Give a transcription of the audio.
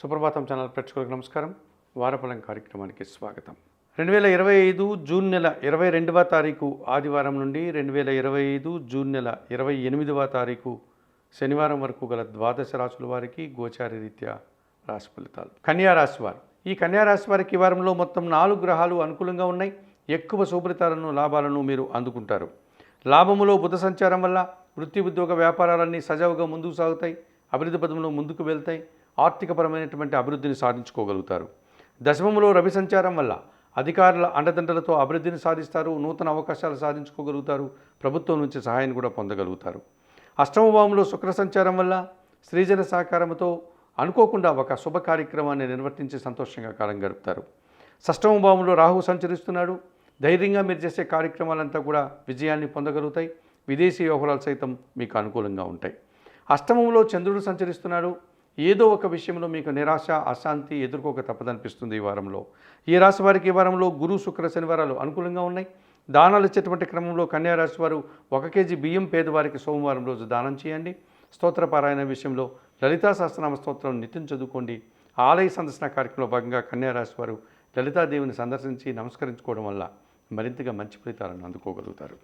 సుప్రభాతం channel ప్రేక్షకులకు నమస్కారం. వారఫలం కార్యక్రమానికి స్వాగతం. 2025 జూన్ నెల 22వ తారీఖు ఆదివారం నుండి 2025 జూన్ నెల 28వ తారీఖు శనివారం వరకు గల ద్వాదశ రాశుల వారికి గోచార రీత్యా రాశి ఫలితాలు. కన్యా రాశి వారు, ఈ కన్యా రాశి వారికి ఈ వారంలో మొత్తం 4 గ్రహాలు అనుకూలంగా ఉన్నాయి. ఎక్కువ శుభ్రతలను లాభాలను మీరు అందుకుంటారు. లాభములో బుధ సంచారం వల్ల వృత్తి ఉద్యోగ వ్యాపారాలన్నీ సజావుగా ముందుకు సాగుతాయి. అభివృద్ధి పదంలో ముందుకు వెళ్తాయి. ఆర్థికపరమైనటువంటి అభివృద్ధిని సాధించుకోగలుగుతారు. దశమములో రవి సంచారం వల్ల అధికారుల అండదండలతో అభివృద్ధిని సాధిస్తారు. నూతన అవకాశాలు సాధించుకోగలుగుతారు. ప్రభుత్వం నుంచి సహాయాన్ని కూడా పొందగలుగుతారు. అష్టమ భావంలో శుక్ర సంచారం వల్ల స్త్రీజన సహకారంతో అనుకోకుండా ఒక శుభ కార్యక్రమాన్ని నిర్వర్తించి సంతోషంగా కాలం గడుపుతారు. షష్టమ భావంలో రాహు సంచరిస్తున్నాడు. ధైర్యంగా మీరు చేసే కార్యక్రమాలంతా కూడా విజయాన్ని పొందగలుగుతాయి. విదేశీ వ్యవహారాలు సైతం మీకు అనుకూలంగా ఉంటాయి. అష్టమంలో చంద్రుడు సంచరిస్తున్నాడు. ఏదో ఒక విషయంలో మీకు నిరాశ అశాంతి ఎదుర్కోక తప్పదనిపిస్తుంది ఈ వారంలో. ఈ రాశి వారికి ఈ వారంలో గురు శుక్ర శనివారాలు అనుకూలంగా ఉన్నాయి. దానాలు ఇచ్చేటువంటి క్రమంలో కన్యా రాశి వారు 1 కేజీ బియ్యం పేదవారికి సోమవారం రోజు దానం చేయండి. స్తోత్రపారాయణ విషయంలో లలితా సహస్రనామ స్తోత్రం నిత్యం చదువుకోండి. ఆలయ సందర్శన కార్యక్రమంలో భాగంగా కన్యా రాశి వారు లలితాదేవిని సందర్శించి నమస్కరించుకోవడం వల్ల మరింతగా మంచి ఫలితాలను అందుకోగలుగుతారు.